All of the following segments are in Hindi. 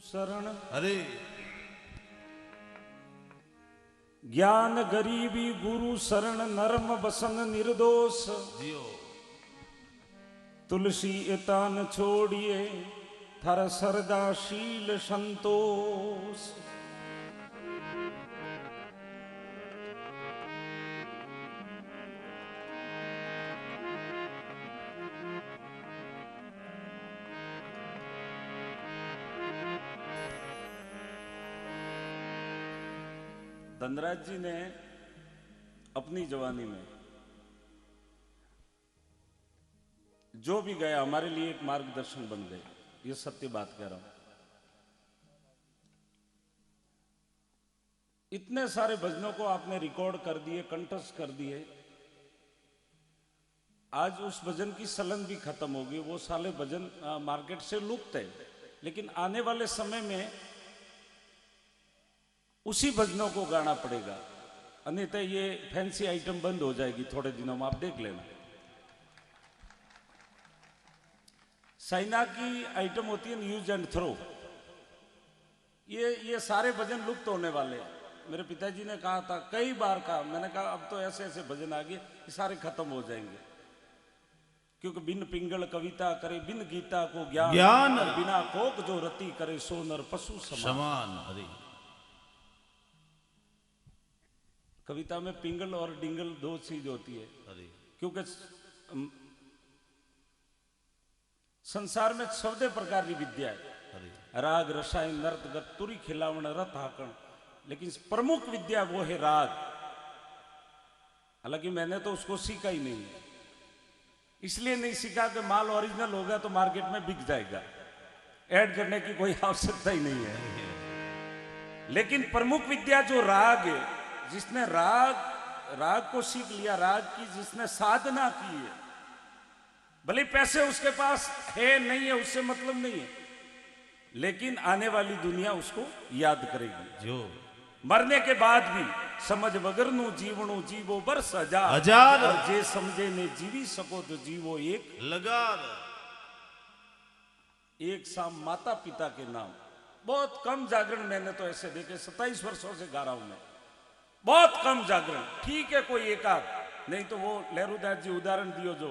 शरण अरे ज्ञान गरीबी गुरु शरण नरम बसन निर्दोष जियो तुलसी एतान छोड़िए थर सरदा शील संतोष। धनराज जी ने अपनी जवानी में जो भी गया हमारे लिए एक मार्गदर्शन बन गए, ये सत्य बात कह रहा हूं। इतने सारे भजनों को आपने रिकॉर्ड कर दिए, कंठस्थ कर दिए। आज उस भजन की सलन भी खत्म होगी, वो साले भजन मार्केट से लुप्त है। लेकिन आने वाले समय में उसी भजनों को गाना पड़ेगा, अन्यथा ये फैंसी आइटम बंद हो जाएगी थोड़े दिनों में, आप देख लेना। साइना की आइटम होती है यूज एंड थ्रो, ये सारे भजन लुप्त होने वाले हैं। मेरे पिताजी ने कहा था, कई बार कहा, मैंने कहा अब तो ऐसे ऐसे भजन आ गए ये सारे खत्म हो जाएंगे, क्योंकि बिन पिंगल कविता करे बिन गीता को ज्ञान और बिना कोक जो रति करे सो नर पशु समान। अरे कविता में पिंगल और डिंगल दो चीज होती है, अरे क्योंकि संसार में 14 प्रकार की विद्या है, राग रसायन नर्त गत तुरी खिलावन रथ हाकण, लेकिन प्रमुख विद्या वो है राग। हालांकि मैंने तो उसको सीखा ही नहीं, इसलिए नहीं सीखा कि माल ओरिजिनल होगा तो मार्केट में बिक जाएगा, ऐड करने की कोई आवश्यकता ही नहीं है। लेकिन प्रमुख विद्या जो राग है, जिसने राग को सीख लिया, राग की जिसने साधना की है, भले पैसे उसके पास है नहीं है उससे मतलब नहीं है, लेकिन आने वाली दुनिया उसको याद करेगी। जो मरने के बाद भी समझ वगरनु जीवणु जीवो बरस हजार और जे समझे ने जीवी सको तो जीवो एक लगार। एक शाम माता पिता के नाम। बहुत कम जागरण मैंने तो ऐसे देखे, 27 वर्षों से गा रहा हूं मैं, बहुत कम जागरण। ठीक है कोई एक आध, नहीं तो वो लहरूदास जी उदाहरण दियो जो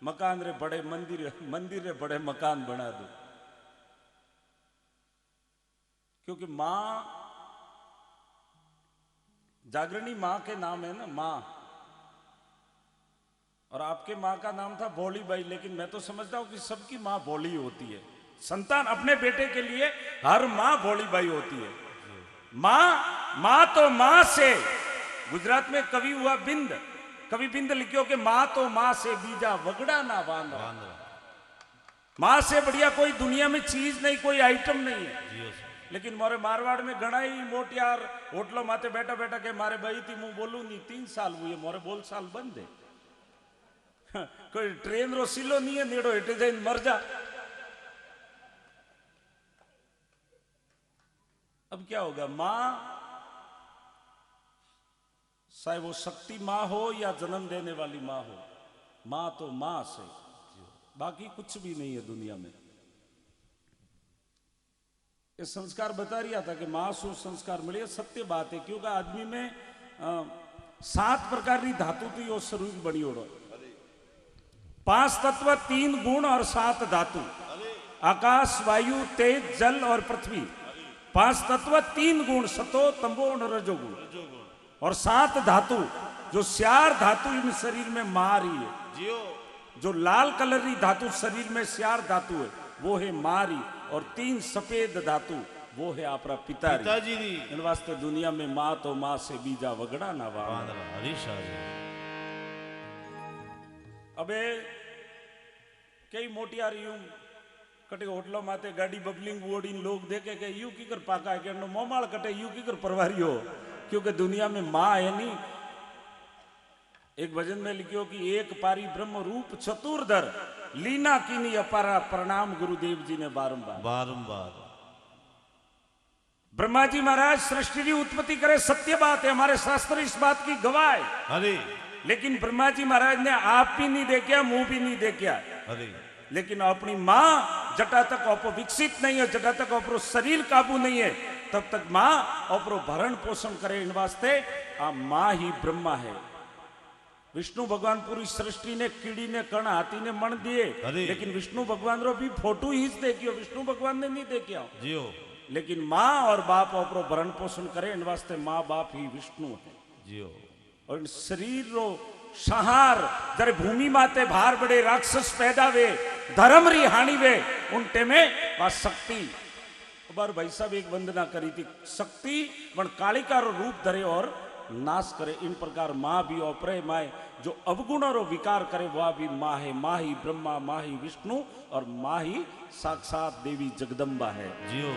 मकान रे बड़े मंदिर रे बड़े मकान बना दो। क्योंकि मां, जागरणी मां के नाम है ना, मां। और आपके मां का नाम था भोली बाई, लेकिन मैं तो समझता हूं कि सबकी मां भोली होती है। संतान अपने बेटे के लिए हर मां भोली बाई होती है। मां तो मां से, गुजरात में कवि हुआ बिंद, कवि बिंद लिखियो कि मां तो मां से बीजा वगड़ा ना बांधा। मां से बढ़िया कोई दुनिया में चीज नहीं, कोई आइटम नहीं है। लेकिन मोरे मारवाड़ में घना ही मोटियार होटलों माते बैठा बैठा के मारे भाई थी मुंह बोलू नहीं, 3 साल हुए मोरे बोल साल बंद है। कोई ट्रेन रो सिलो नहीं है, नेड़ो हेटे जाए मर जा। अब क्या होगा, मां चाहे वो शक्ति मां हो या जन्म देने वाली मां हो, मां तो मां से, बाकी कुछ भी नहीं है दुनिया में। ये संस्कार बता रहा था कि मां से संस्कार मिले, सत्य बात है। क्योंकि आदमी में 7 प्रकार की धातु थी वो शरीर बनी हो, 5 तत्व 3 गुण और 7 धातु, आकाश वायु तेज जल और पृथ्वी। 5 तत्व 3 गुण, सतो तंबो और रजोगुण, और 7 धातु, जो 4 धातु इन शरीर में मां रही है। जो लाल कलर की धातु शरीर में 4 धातु है वो है मारी, और 3 सफेद धातु वो है आपरा पिताजी। इन वास्ते दुनिया में मां तो मां से बीजा वगड़ा ना वांदरा। अबे कई मोटियार यूं कटे होटलों माते गाड़ी बबलिंग वोड़ी लोग देखे के यू की कर पाका है, के मोमाल कटे यू की कर परवारी हो, क्योंकि दुनिया में मां है नहीं। एक भजन में लिखियो कि एक पारी ब्रह्म रूप चतुर्धर लीना कीनी अपारा प्रणाम गुरुदेव जी ने बारंबार। ब्रह्मा जी महाराज सृष्टि की उत्पत्ति करे, सत्य बात है, हमारे शास्त्र इस बात की गवाह है। अरे लेकिन ब्रह्मा जी महाराज ने आप भी नहीं देखा, मुंह भी नहीं देखा, लेकिन अपनी मां जटा तक ओपरो विकसित नहीं है, जटा तक ओपरो शरीर काबू नहीं है, तब तक मां ओपरो भरण पोषण करे। इन वास्ते आ मां ही ब्रह्मा है। विष्णु भगवान पूरी सृष्टि ने कीड़ी ने कण हाथी ने मण दिए, लेकिन विष्णु भगवान रो भी फोटो ही देखियो, विष्णु भगवान ने नहीं देखिया जियो। लेकिन मां और बाप ओपरो भरण पोषण करे, इन वास्ते मां बाप ही विष्णु है जियो। और शरीर रो सहार जरे भूमि माते भार बड़े राक्षस पैदा वे, धर्म री हानि वे, उन टेमे वा शक्ति बार भाई साहब एक वंदना करी थी, शक्ति पण कालिका रो रूप धरे और नाश करे। इन प्रकार मां भी ओपरे माए जो अवगुणों रो विकार करे वह भी मां है। मां ही ब्रह्मा, मां ही विष्णु और मां ही साक्षात देवी जगदम्बा है जियो।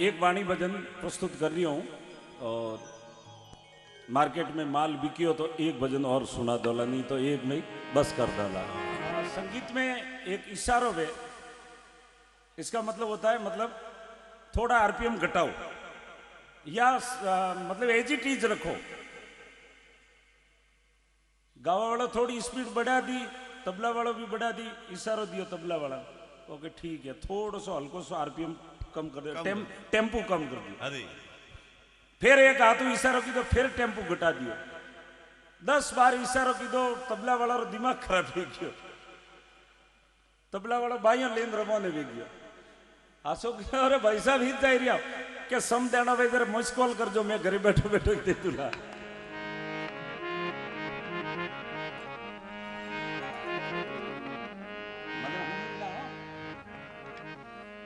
एक वाणी भजन प्रस्तुत कर रही हूं और मार्केट में माल बिकियो तो एक भजन और सुना दोला, नहीं तो एक में बस कर डाला। संगीत में एक इशारो है, इसका मतलब होता है मतलब थोड़ा आरपीएम घटाओ या मतलब एज इट इज रखो। गावा वाला थोड़ी स्पीड बढ़ा दी, तबला वाला भी बढ़ा दी, इशारो दियो तबला वाला, ओके ठीक है, थोड़ा सा हल्को सा आरपीएम कम कर दे, टेम्पो कम कर दियो। फिर एक हाथ इशारों की तो फिर टेम्पो घटा दियो, 10 बार इशारों की दो, तबला वाला रो दिमाग खराब हो गयो, तबला वाला भाइयों लेन रमोने भी गयो। आसो अरे भाई साहब ही जा रहा के सम देना भाई जरा मुझ कॉल कर जो, मैं घरे बैठो बैठो दे दूंगा।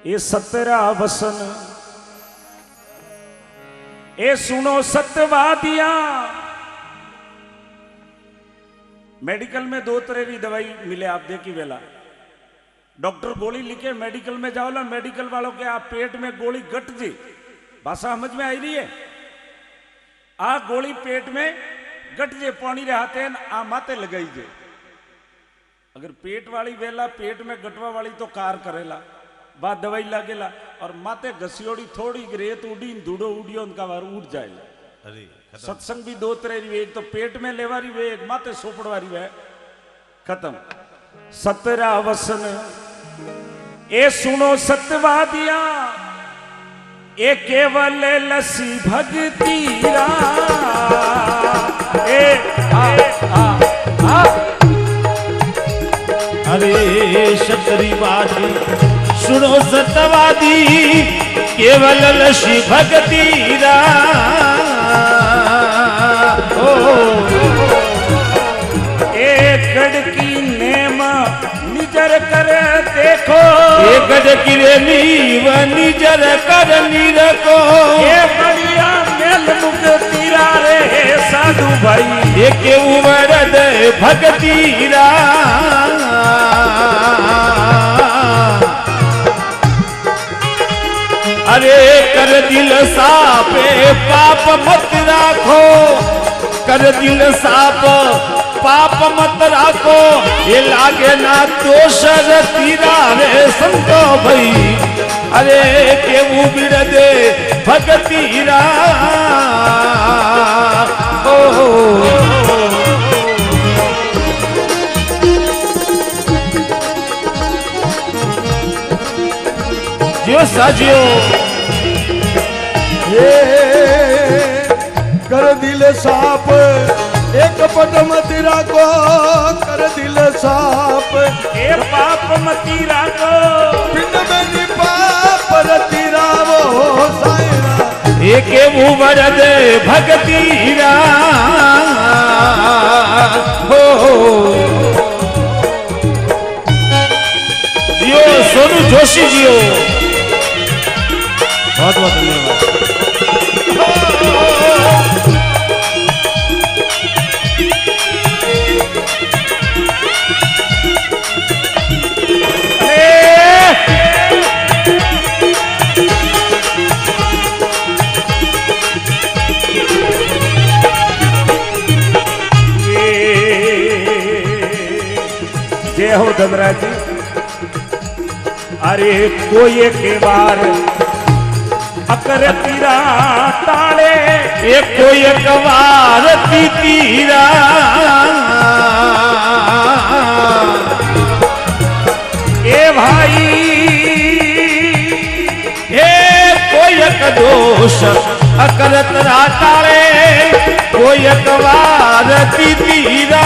ये 17 वसन ए सुनो सत्यवादिया। मेडिकल में 2 तरह की दवाई मिले आप देखी वेला, डॉक्टर गोली लिखे मेडिकल में जाओ ला, मेडिकल वालों के आप पेट में गोली गट जी, भाषा समझ में आई रही है, आ गोली पेट में गट जे पानी रहते आ माते लगाई जे। अगर पेट वाली वेला पेट में गटवा वाली तो कार करेला, बाद दवाई लागेला, और माते घसियोड़ी थोड़ी रेत उड़ी धूड़ो उड़ियो उनका वार उठ जाएगा। सत्संग भी 2 तरह री, एक तो पेट में लेवारी वे, एक माते सोपड़वारी वे, खत्म। 17 वसन ए सुनो सत्यवादिया, ए केवल लसी भगतीरा, ए अरे शतरीवादी सुनो सत्यवादी, केवल लसी भगतीरा। एक गड़की नेम निजर कर देखो, एक गड़की नीव निजर कर निरको, ये बढ़िया मेल मुख तीरा रे साधु भाई, एक उमरद भगतीरा। अरे कर दिल सापे पाप मत राखो, कर दिल साप पाप मत राखो, ये लागे ना दोषर तीरा रे संतो भाई। अरे केवू बिरदे भगतीरा। जियो साजियो कर दिल साप एक पट मत राखो, कर दिल साप ए पाप मती राखो, पिंड में निपाप रतिरावो साईरा, एक उमरद भगतीरा। हो जियो सोनू जोशी जियो, बहुत बहुत धन्यवाद। जय हो धनराज जी। अरे कोई के बार अकर तीरा ताले, एक कोई कवार तीरा। दोष अकरत रातारे कोई अकवार की तीरा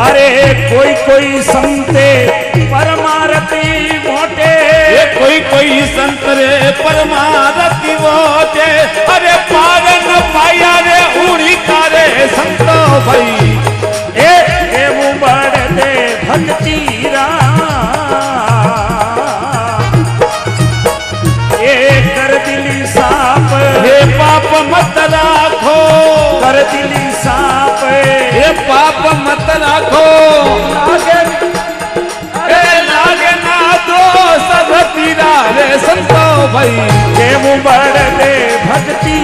अरे कोई कोई संते परमारती मोटे कोई संत रे परमारती मोटे अरे पारन पाया रे उड़ी तारे संतो भाई एवं बड़ दे भक्ति कर दिली साप हे पाप मत राखो कर दिली साप हे पाप मत राखो लागे ना दो सब तीरा रे संतो भाई एवं बड़ दे भक्ति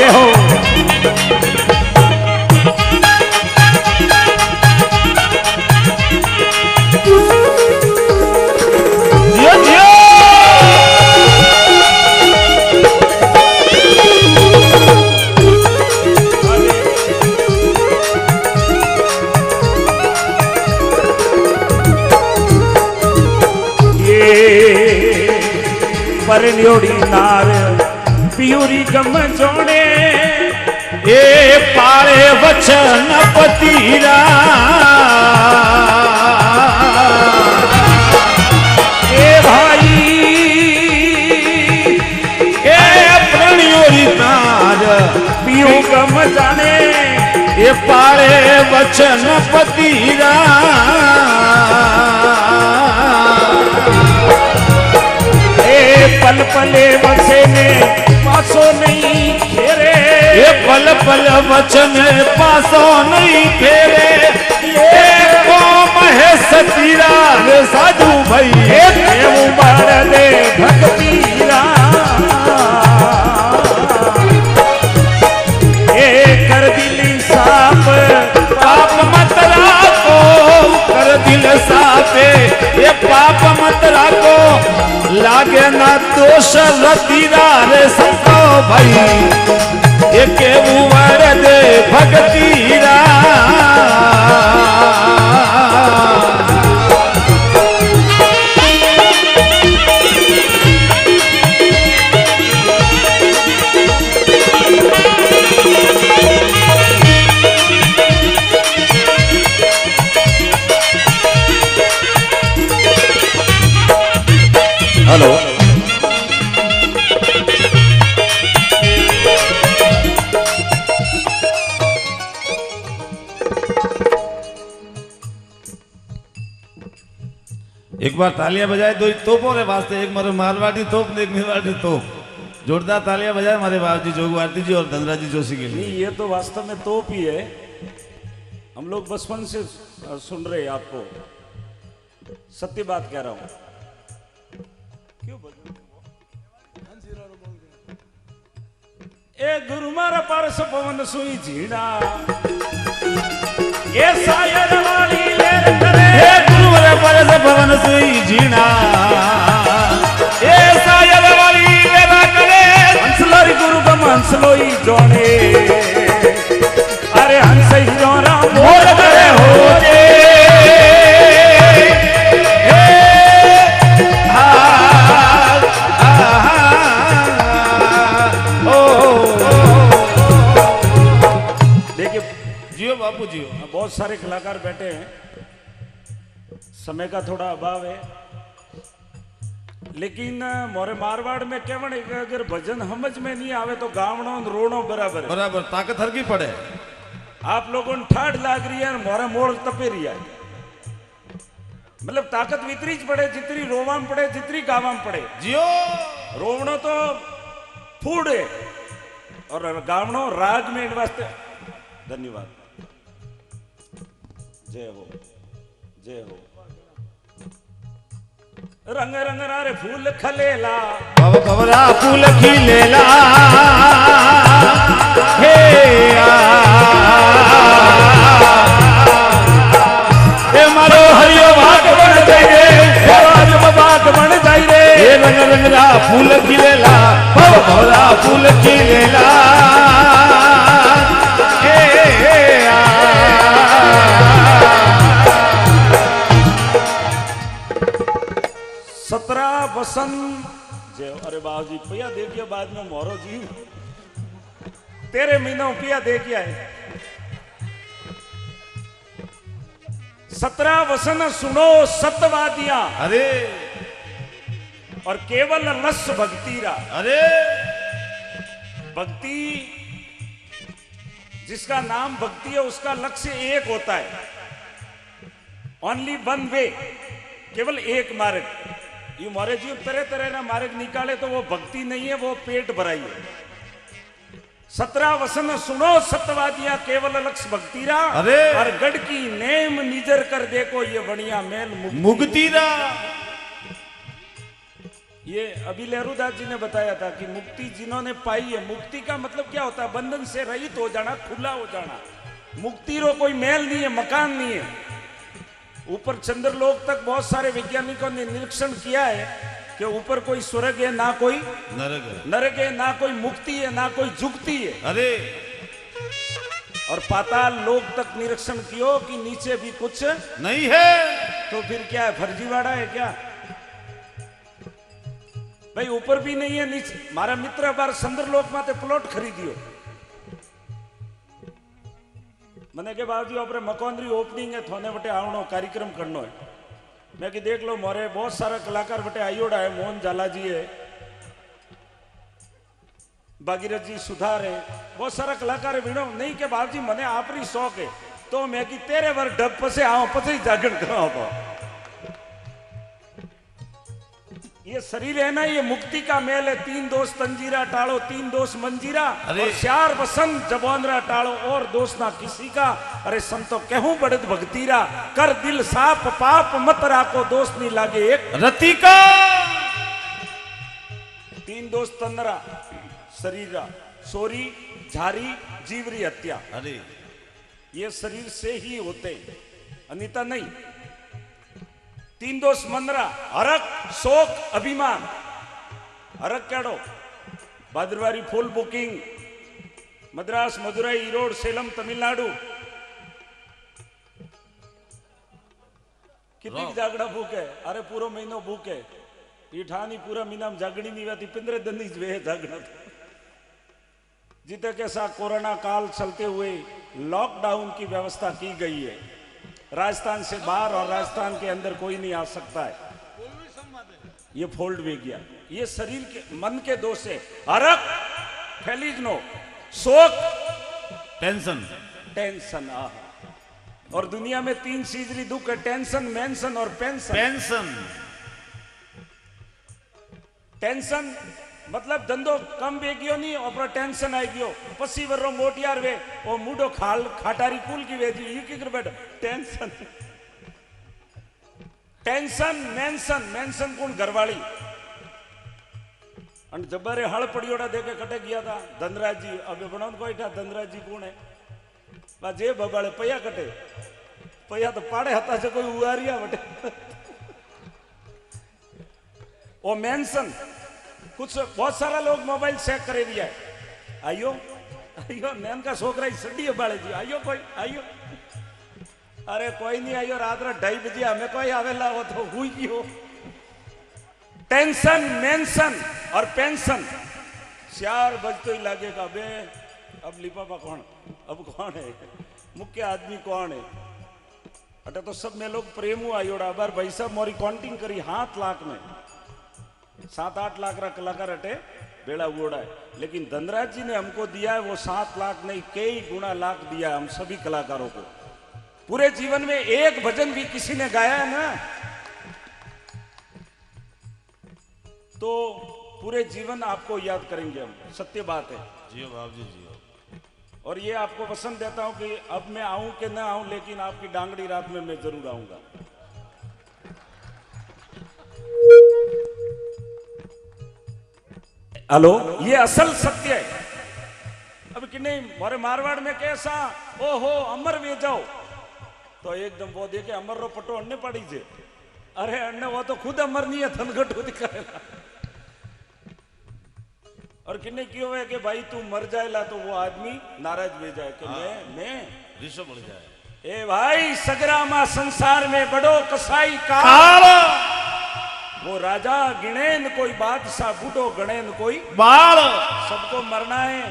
हो जियो जियो ये परन्योड़ी नार पियूरी गम जोड़े ए पारे वचन पतीरा ए भाई ए प्रणयोरी नार पियू गम जाने ए पारे वचन पतीरा ए पल पले बसे में पासो नहीं खेरे ये पल पल वचन पासो नहीं फेरे ये कौम है सतीरा रे साधु भाई उमर दे भक्तिरा ए कर दिली साप पाप मत राखो कर दिल साफे ये पाप मत राखो लागे ना दोष रतीरा रे संतो भाई एक उमर दे भक्तिरा हेलो एक बार तालियां बजाए दो तोपों के वास्ते एक मारे मारवाड़ी तोप एक मेवाड़ी तोप जोरदार तालियां बजाए हमारे बाबूजी जोगवारती जी और धनराज जी जोशी के लिए। नहीं ये तो वास्तव में तोप ही है। हम लोग बचपन से सुन रहे हैं आपको, सत्य बात कह रहा हूं। क्यों ए गुरु मारा पारस पवन सुई झीड़ा ए सायर वाली लेर करे हे गुरु मारा पारस पवन सुई झीड़ा ए सायर वाली लेर करे हंसलोरी गुरु का हंसलोई जोने अरे हंस ही जोरा मोर करे हो जे बापू जी बहुत सारे कलाकार बैठे हैं, समय का थोड़ा अभाव है, लेकिन मोरे मारवाड़ में केवल अगर भजन समझ में नहीं आवे तो गावणो रोणो बराबर है। बराबर ताकत हर की पड़े। आप लोगों ने ठाड़ लाग रही है, मोरा मोड़ तपे रही है, मतलब ताकत वितरी पड़े, जितनी रोवाम पड़े जितनी गावाम पड़े। जियो रोवणो तो फूड़े और गावणो राग में वास्ते। धन्यवाद। जय हो जय हो। रंग रंग रारे फूल खलेला बाबा कवरा फूल खिलेला हे ए मारो हरियो भाग बन जाए रे राज बाग बन जाए रे ए रंग रंगला फूल खिलेला भवरा फूल खिलेला हे 17 वसंत जे अरे बाबूजी पिया देखिए बाद में मोरो जीव तेरे महीनों पिया देखिए है 17 वसन सुनो सतवादियां अरे और केवल रस भक्ति रा अरे भक्ति जिसका नाम भक्ति है उसका लक्ष्य एक होता है ओनली वन वे केवल एक मार्ग ये मोरे जीव तरह तरह ना मार्ग निकाले तो वो भक्ति नहीं है वो पेट भराई है 17 वसन सुनो सत्यवादिया केवल लक्ष्य भक्तिरा अरे और गढ़ की नेम निजर कर देखो ये बढ़िया मेल मुक्तिरा ये अभी लहरूदास जी ने बताया था कि मुक्ति जिन्होंने पाई है मुक्ति का मतलब क्या होता है बंधन से रहित हो जाना खुला हो जाना मुक्ति रो कोई महल नहीं है मकान नहीं है ऊपर चंद्रलोक तक बहुत सारे वैज्ञानिकों ने निरीक्षण किया है कि ऊपर कोई स्वर्ग है ना कोई नरक है ना कोई मुक्ति है ना कोई जुक्ति है अरे और पाताल लोक तक निरीक्षण कियो कि नीचे भी कुछ नहीं है तो फिर क्या है फर्जीवाड़ा है क्या भाई ऊपर भी नहीं है नीचे मारा मित्र बार चंद्रलोक माते प्लॉट खरीदियो मैंने के बाबूजी अपने मकान री ओपनिंग है थोने बटे आवनो कार्यक्रम करनो है मैं कि देख लो मोरे बहुत सारा कलाकार बटे आयोड़ा है मोहन जाला जी है भागीरथ जी सुधार है बहुत सारा कलाकार है विनो नहीं के बाबूजी मने आपरी शौक है तो मैं कि तेरे वर डब पसे आओ पसे ही जागरण कराओ ये शरीर है ना ये मुक्ति का मेल है 3 दोष तंजीरा टाड़ो 3 दोष मंजीरा और 4 बसंत जबोंदरा टाड़ो और दोष ना किसी का अरे संतो कहूं बड़द भक्तिरा कर दिल साफ पाप मत राखो दोष नहीं लागे एक रति का 3 दोष तंदरा शरीरा सोरी झारी जीवरी हत्या अरे ये शरीर से ही होते अनिता नहीं 3 दोष मंदरा हरक शोक अभिमान हरक क्याड़ो भाद्रवारी फुल बुकिंग मद्रास मदुरई ईरोड सेलम तमिलनाडु कितनी जागड़ा भूख है अरे पूरा महीनो भूख है ये ठानी पूरा महीना जागड़ी नहीं आती 15 दिन ही वे जागना जिते के साथ कोरोना काल चलते हुए लॉकडाउन की व्यवस्था की गई है राजस्थान से बाहर और राजस्थान के अंदर कोई नहीं आ सकता है ये फोल्ड भी गया ये शरीर के मन के दोष है अरक फैलिजनो शोक टेंशन टेंशन और दुनिया में 3 चीजरी दुख है टेंशन मेंशन और पेंशन टेंशन मतलब धंधो कम बेगियो नहीं और टेंशन आई गयो पसी वर्रो मोटियार वे ओ मुडो खाल खाटारी कुल की वेजी ये की कर बैठो टेंशन टेंशन मेंशन कौन घरवाली और जब्बारे हड़ पड़ियोड़ा देके कटे गया था धनराज जी अब बनाओ कोई था धनराज जी कौन है बा जे बबाड़े पया कटे पया तो पाड़े हता से कोई उआरिया बटे ओ मेंशन कुछ बहुत सारा लोग मोबाइल चेक करे दिया है आइयो नैन का छोकरा सड्डी बाड़े जी आइयो कोई आइयो अरे कोई नहीं आइयो रात 2:30 बजे हमें कोई आवेला वो तो हुई की हो टेंशन मेंशन और पेंशन 4 बजते ही लगेगा बे अब लिपापा कौन अब कौन है मुख्य आदमी कौन है अटे तो सब में लोग प्रेमू आयोड़ा बार भाई साहब मोरी काउंटिंग करी 7 लाख में 7-8 लाख रा कलाकार हटे बेड़ा उड़ा है लेकिन धनराज जी ने हमको दिया है वो 7 लाख नहीं कई गुना लाख दिया है हम सभी कलाकारों को पूरे जीवन में एक भजन भी किसी ने गाया है ना तो पूरे जीवन आपको याद करेंगे हम सत्य बात है जियो बाबू जी जियो और ये आपको पसंद देता हूं कि अब मैं आऊं कि ना आऊं लेकिन आपकी डांगड़ी रात में मैं जरूर आऊंगा हेलो ये असल सत्य है अब कि नहीं मोरे मारवाड़ में कैसा ओहो अमर वे जाओ तो एकदम वो देखे अमर रो पटो अन्ने पड़ी जे अरे अन्ने वो तो खुद अमर नहीं है धनघट होती करेला और किन्ने क्यों है कि भाई तू मर जाएला तो वो आदमी नाराज वे जाए कि मैं ऋषभ बढ़ जाए ए भाई सगरामा संसार में बड़ो कसाई का वो राजा गिणेन कोई बादशाह बूढ़ो गणेन कोई बाल सबको मरना है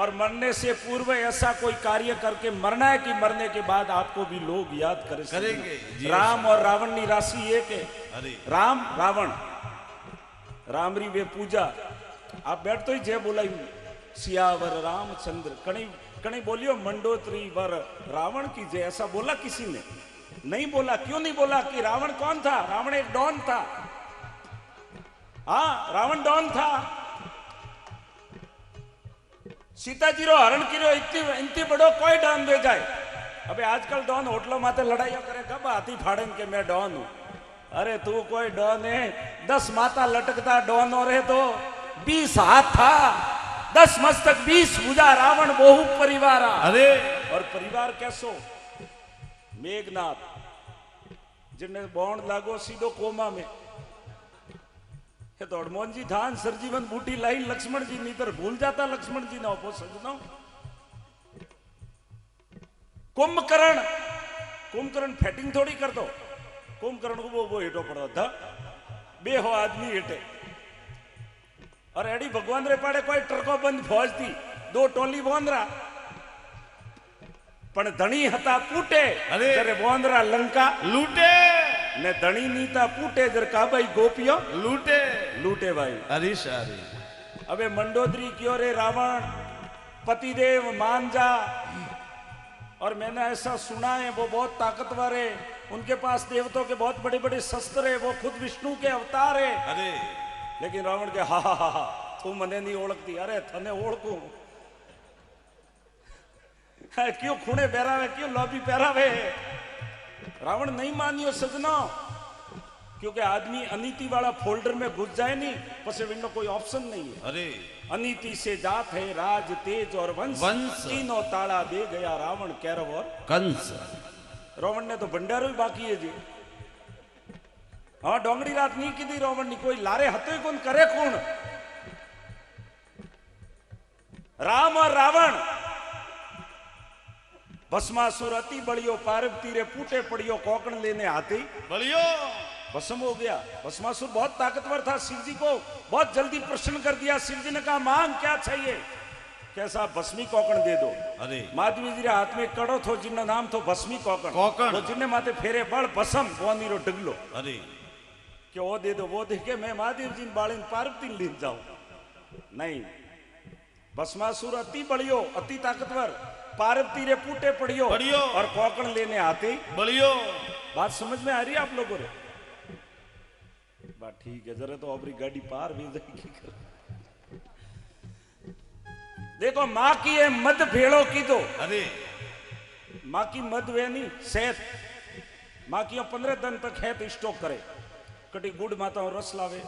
और मरने से पूर्व ऐसा कोई कार्य करके मरना है कि मरने के बाद आपको भी लोग याद करेंगे जी। राम और रावण की राशि एक है अरे राम रावण रामरी वे पूजा आप बैठ तो ही जय बोला सियावर रामचंद्र कणी कणी बोलियो मंडोत्री वर रावण की जय ऐसा बोला किसी ने नहीं बोला क्यों नहीं बोला कि रावण कौन था रावण एक डॉन था हाँ रावण डॉन था सीता जी रो हरण की इतनी बड़ो कोई डॉन दे जाए अबे आजकल डॉन होटलों माते लड़ाइया करे कब हाथी फाड़े के मैं डॉन हूं अरे तू कोई डॉन है 10 माता लटकता डॉन हो रहे तो 20 हाथ था 10 मस्तक 20 भुजा रावण बहु परिवार अरे और परिवार कैसो मेघनाथ जिन्हें बॉन्ड लागो सीधो कोमा में तो हनुमान जी धान सरजीवन बूटी लाई लक्ष्मण जी नीतर भूल जाता लक्ष्मण जी ना हो सजना कुंभकर्ण फैटिंग थोड़ी कर दो कुंभकर्ण को वो हेठो पड़ो था बे हो आदमी हेठे और एडी भगवान रे पाड़े कोई टरको बंद फौज थी 2 टोली बोंदरा पण धणी हता पूटे अरे जरे बोंदरा लंका लूटे ने धणी नीता पूटे जर का भाई गोपियो लूटे लूटे भाई अरे सारी अबे मंडोदरी क्यों रे रावण पतिदेव मान जा और मैंने ऐसा सुना है वो बहुत ताकतवर है उनके पास देवताओं के बहुत बड़े बड़े शस्त्र है वो खुद विष्णु के अवतार है अरे लेकिन रावण के हा तू मने नहीं ओळखती अरे थने ओळखू क्यों खूणे पहरावे क्यों लॉबी पहरावे रावण नहीं मानियो सजना क्योंकि आदमी अनीति वाला फोल्डर में घुस जाए नहीं पसे विनो कोई ऑप्शन नहीं है अरे अनीति से जात है राज तेज और वंश तीनों ताला दे गया रावण कैरव और कंस रावण ने तो भंडारो ही बाकी है जी हाँ डोंगरी रात नहीं की थी रावण ने कोई लारे हतो कौन करे कौन राम और रावण भस्मासुर अति बड़ियो पार्वती रे पूटे पड़ियो कोकण लेने आते बड़ियो भस्म हो गया भस्मासुर बहुत ताकतवर था शिव जी को बहुत जल्दी प्रश्न कर दिया शिव जी ने कहा मांग क्या चाहिए कैसा भस्मी कोकण दे दो अरे माधवी जी रे हाथ में कड़ो थो जिन्नो नाम थो भस्मी कोकण तो जिन्ने माथे फेरे बड़ भस्म वो नीरो डगलो अरे कि वो दे दो वो देखे मैं महादेव जी बाड़ी पार्वती लीन जाऊं नहीं भस्मासुर अति बड़ियो अति ताकतवर पार्वती रे पूटे पड़ियो और कोकण लेने आते बड़ियो बात समझ में आ रही है आप लोगों ने बात ठीक है जरा तो अपनी गाड़ी पार भी जाएगी देखो माँ की है मद भेड़ो की दो अरे माँ की मद वे नहीं सेहत माँ की 15 दिन तक है तो स्टॉक करे कटी गुड़ माता रस लावे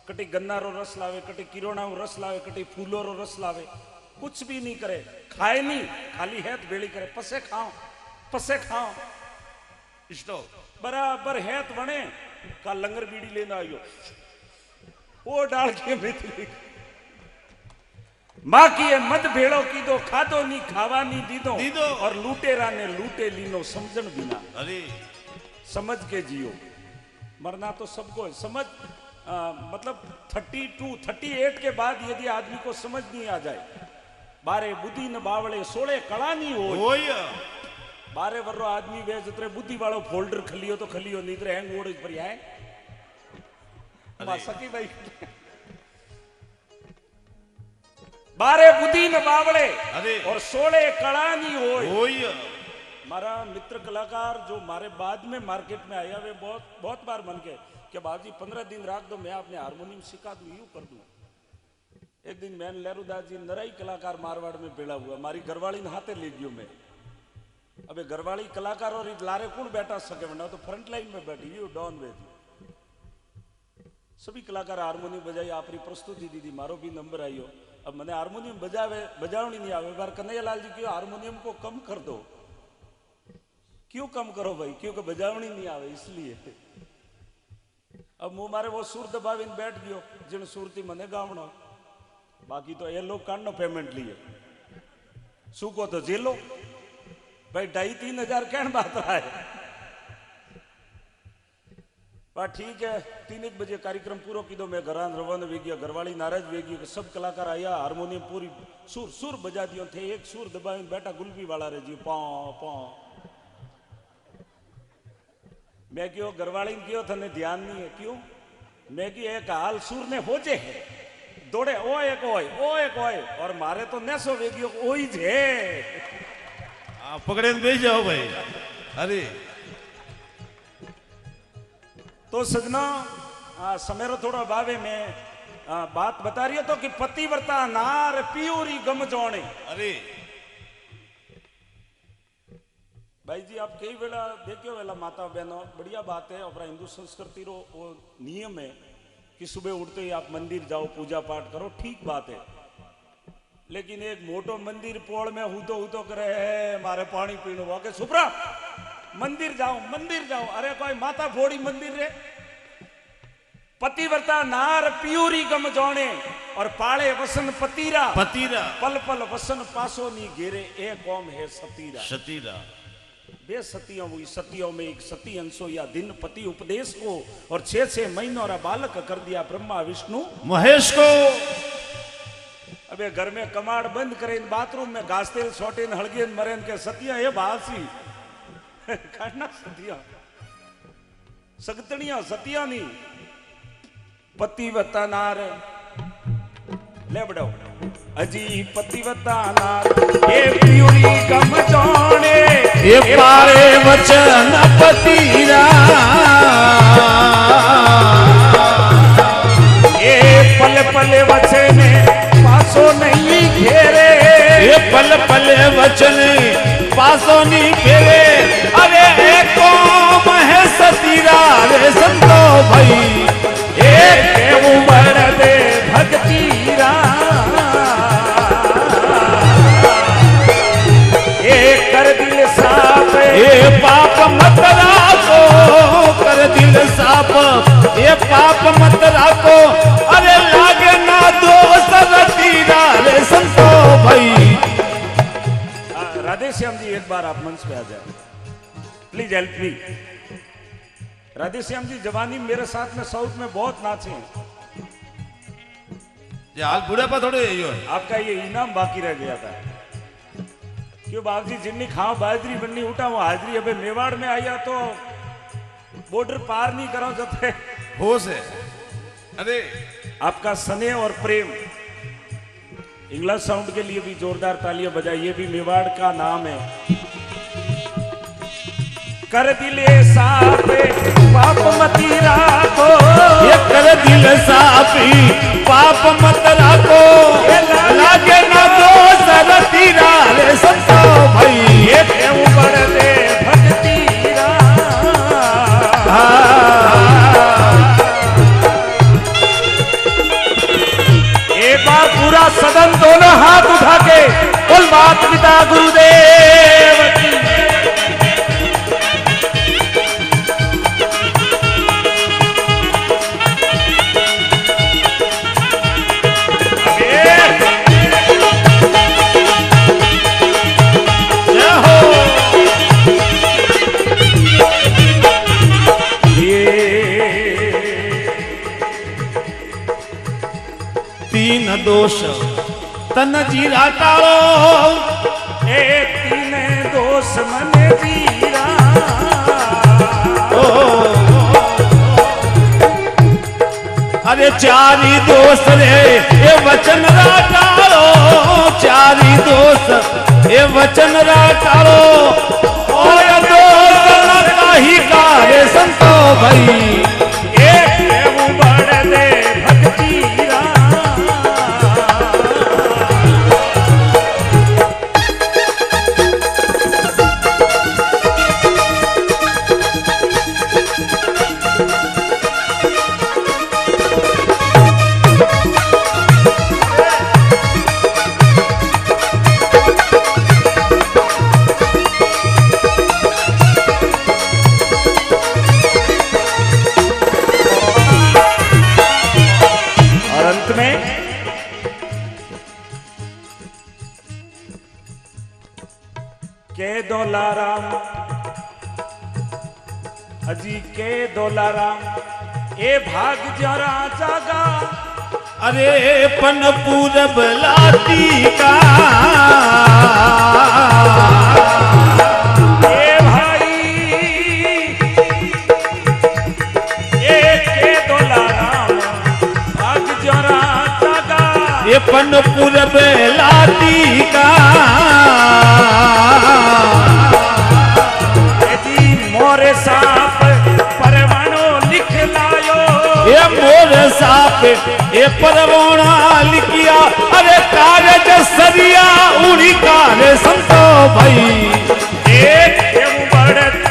कटी गन्ना रो रस लावे कटी किरोना रस लावे कटी फूलो रो रस लावे कुछ भी नहीं करे खाए नहीं खाली है तो बेड़ी करे पसे खाओ स्टॉक बराबर है तो बने का लंगर बीड़ी लेना आयो वो डाल के मिथली माँ की है मद भेड़ो की दो खादो नहीं खावा नहीं दी दो और लूटेरा ने लूटे लीनो समझन बिना अरे समझ के जियो मरना तो सबको है समझ मतलब 38 के बाद यदि आदमी को समझ नहीं आ जाए बारे बुद्धि न बावले 16 कला नहीं हो बारे वर्रो आदमी वे जतरे बुद्धि वालों फोल्डर खलियो तो खलियो नहीं तो हैंग ओड़ पर आए सकी भाई बारे बुद्धि न बावले और 16 कला नहीं हो मारा मित्र कलाकार जो मारे बाद में मार्केट में आया वे बहुत बार मन के कि बाबूजी 15 दिन राख दो मैं अपने हारमोनियम सिखा दूं यूं कर दूं एक दिन मैंने लहरूदास जी नराई कलाकार मारवाड़ में बेड़ा हुआ मारी घरवाली ने हाथे ले गयो मैं अबे घरवाली कलाकार और लारे कौन बैठा सके वरना तो फ्रंट लाइन में बैठी यू डाउन वे सभी कलाकार हारमोनियम बजाई आपरी प्रस्तुति दीदी मारो भी नंबर आयो अब मैंने हारमोनियम बजावनी नहीं आवे, बार कन्हैयालाल जी क्यों हारमोनियम को कम कर दो। क्यों कम करो भाई, क्योंकि बजावनी नहीं आवे इसलिए। अब मुंह मारे वो सुर दबावीने बैठ गयो जिन सुरती मने गावणो, बाकी तो ये लोग कांडो पेमेंट लिए सूको तो जेलो भाई 2,500-3,000 कहन बात रहा है। पर ठीक है 3 बजे कार्यक्रम पूरा की दो, मैं घर रवन वे गया, घरवाली नाराज वे गई कि सब कलाकार आया, हारमोनियम पूरी सुर सुर बजा दियो थे, एक सुर दबाई बैठा गुलबी वाला रे जी पाँ पाँ। मैं क्यों घरवाली ने क्यों थने ध्यान नहीं है क्यों, मैं की एक हाल सुर ने हो जे दौड़े ओ एक ओए और मारे तो नेसो वे गयो ओई जे पकड़े बेच जाओ भाई। अरे तो सजना समेरो थोड़ा बावे में बात बता रही हो तो कि पतिव्रता नार पियूरी गम जोणे। अरे भाई जी आप कई वेला देखियो वेला माता बहनों बढ़िया बात है, अपना हिंदू संस्कृति रो वो नियम है कि सुबह उठते ही आप मंदिर जाओ पूजा पाठ करो, ठीक बात है। लेकिन एक मोटो मंदिर पोड़ में हूतो करे है मारे पानी पीनो वाके सुप्रा मंदिर जाओ। अरे कोई माता फोड़ी मंदिर रे, पतिव्रता नार पियूरी गम जोणे और पाले वसन पतीरा पल पल वसन पासो नी घेरे, ए कौम है सतीरा। बे सतियों हुई, सतियों में एक सती अंशो या दिन पति उपदेश को और 6 महीनों रा बालक कर दिया ब्रह्मा विष्णु महेश को। अबे घर में कमाड़ बंद करे, बाथरूम में घास तेल सोटे हड़गे मरे के सतिया ये बासी काटना सतिया सगतनिया सतिया नहीं पतिव्रता नार ले बड़ो अजी पतिव्रता नार ये प्यूरी कम जोणे, ये पारे वचन पतीरा, ये पल पल वचन पासो नहीं घेरे, ये पल पल वचन पासो नहीं घेरे। अरे एको महे सतीरा रे संतो भाई, एक उमर दे भक्तिरा, एक कर दिल साफ ये पाप मत राखो, कर दिल साफ ये पाप मत राखो। अरे लागे ना दोस्त रतीरा रे संतो भाई। राधे श्याम जी एक बार आप मंच पे आ जाए please, help me. Radhe Shyam ji जवानी मेरे साथ में साउथ में बहुत नाचे हैं, हाल बुढ़ापा थोड़े आपका ये इनाम बाकी रह गया था। क्यों बाबू जी जिन्नी खाओ बाजरी बननी उठा वो हाजरी अबे मेवाड़ में आया तो बॉर्डर पार नहीं करो जते होश है। अरे आपका स्नेह और प्रेम, इंग्लिश साउंड के लिए भी जोरदार तालियां बजाइए, ये भी मेवाड़ का नाम है। कर दिले साफ पाप मती राखो, ये कर दिल साफी पाप मत राखो, लागे ना दोस्त रतीरा रे संतो भाई। ये क्यों बढ़ दे भक्तिरा, एक बार पूरा सदन दोनों हाथ उठा के बोल माता पिता गुरुदेव की। तीन दोष तन जीरा टाळो, ए तीन दोष मन जीरा, अरे चारी दोष रे ये वचन रा टाळो, चारी दोष ये वचन रा टाळो। और दोष न काही का रे संतो भाई, एक बढ़ दे भक्तिरा। दोलाराम अजी के दोलाराम ए भाग जरा जागा अरे पन पूरब लाती का ए भाई ए के दोलाराम भाग जरा जागा ये पन पूरब लाती का जी मोरे साप परवानो लिख लायो ये मोर साप ये परवाना लिखिया अरे कागज सरिया उड़ी काले संतो भाई एक बढ़त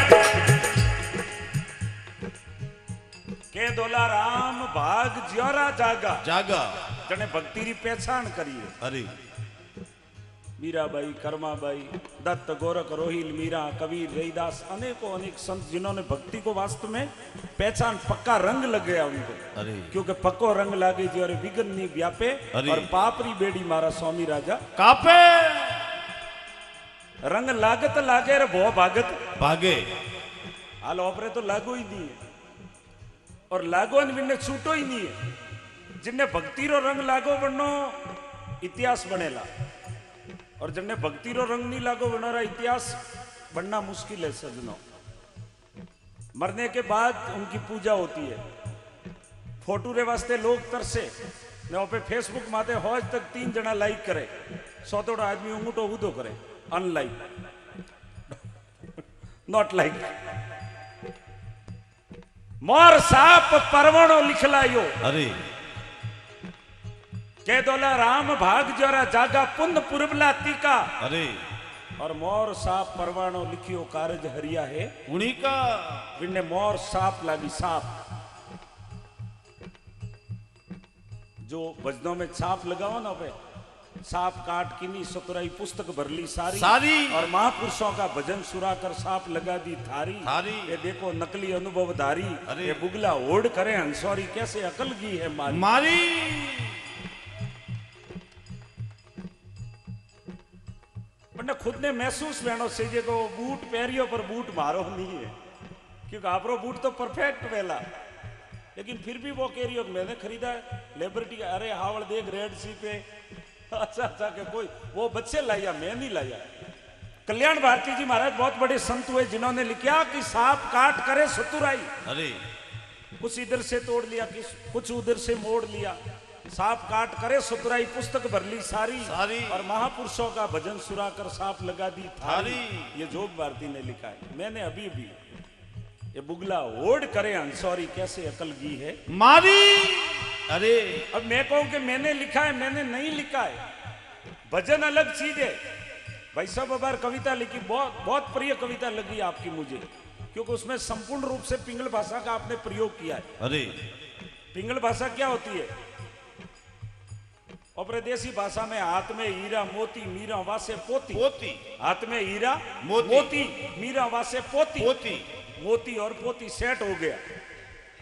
के दोलाराम भाग ज्योरा जागा जागा जने भक्ति री पहचान करिए अरे मीराबाई कर्माबाई दत्त गोरख रोहिल मीरा कबीर रैदास अनेकों अनेक संत जिन्होंने भक्ति को वास्तव में पहचान पक्का रंग लग गया उनको अरे क्योंकि पक्को रंग लागे जी और विघ्न नहीं व्यापे अरे। और पापरी बेड़ी मारा स्वामी राजा कापे रंग लागत लागे रे भो भागत भागे हाल ओपरे तो लागो ही नहीं है और लागो ने छूटो ही नहीं है जिन्ने भक्ति रो रंग लागो बनो इतिहास बनेला और जिन्ने भक्ति रो रंग नहीं लागो बनारा इतिहास बनना मुश्किल है सजनों मरने के बाद उनकी पूजा होती है फोटो रे वास्ते लोग तरसे ने पे फेसबुक माते होज तक 3 जना लाइक करे 100 आदमी उंगूठो ऊधो करे अनलाइक नॉट लाइक मोर साप परवणो लिखलायो अरे के दोला राम भाग जरा जागा पुन पुरबला टीका अरे और मोर साप परवाणो लिखियो कारज हरिया है उन्हीं का विने मोर साप लागी साप जो भजनों में छाप लगाओ ना पे साप काट किनी सतुराई पुस्तक भरली सारी सारी और महापुरुषों का भजन सुरा कर साप लगा दी थारी थारी ये देखो नकली अनुभव धारी अरे। ये बुगला ओढ़ करे हंसौरी कैसे अकल की है मारी मारी वरना खुद ने महसूस लेनो चाहिए को बूट पैरियो पर बूट मारो नहीं है क्योंकि आपरो बूट तो परफेक्ट वेला लेकिन फिर भी वो कह रही हो मैंने खरीदा लिबर्टी अरे हावड़ देख रेड सी पे अच्छा के कोई वो बच्चे लाया मैं नहीं लाया कल्याण भारती जी महाराज बहुत बड़े संत हुए जिन्होंने लिखा कि सांप काट करे सतुराई अरे कुछ इधर से तोड़ लिया कुछ उधर से मोड़ लिया सांप काट करे सतुराई पुस्तक भरली सारी सारी और महापुरुषों का भजन सुरा कर सांप लगा दी थारी थारी। ये जोग भारती ने लिखा है मैंने अभी भी ये बुगला ओढ़ करे अंसौरी कैसे अकल गी है मारी अरे अब मैं कहूं कि मैंने लिखा है मैंने नहीं लिखा है भजन अलग चीज है भाई साहब बार कविता लिखी बहुत बहुत प्रिय कविता लगी आपकी मुझे क्योंकि उसमें संपूर्ण रूप से पिंगल भाषा का आपने प्रयोग किया है अरे पिंगल भाषा क्या होती है और प्रदेशी भाषा में हाथ में हीरा मोती मीरा वासे पोती पोती हाथ में हीरा मोती मीरा वासे पोती पोती मोती और पोती सेट हो गया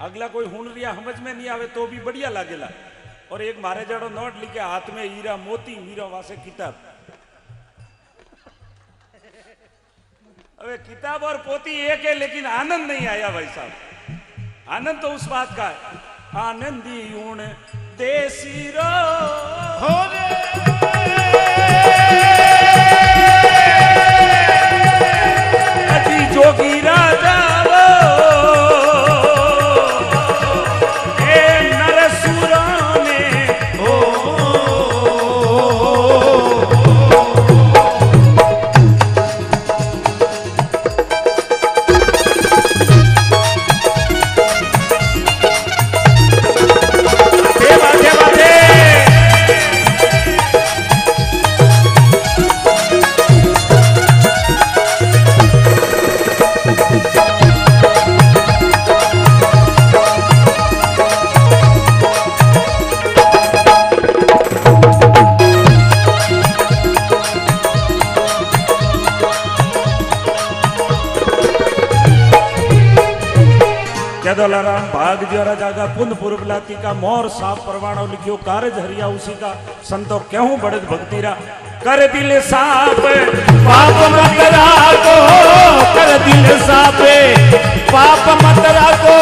अगला कोई हुनरिया समझ में नहीं आवे तो भी बढ़िया लागेला और एक मारे जड़ो नोट लिखे हाथ में हीरा मोती मीरा वासे किताब अबे किताब और पोती एक है लेकिन आनंद नहीं आया भाई साहब आनंद तो उस बात का है आनंदी ऊण देसी रो हो रे अजी जोगी राजा वो ए नरसुरा में हो देवा देवा दे दलाराम भाग जरा जागा पुन पुरबलाती का मोर साफ परवाणो लिखियो कारज हरिया उसी का संतो क्यों बढ़त भक्तिरा कर दिल साफ पाप मत राखो पाप मत राखो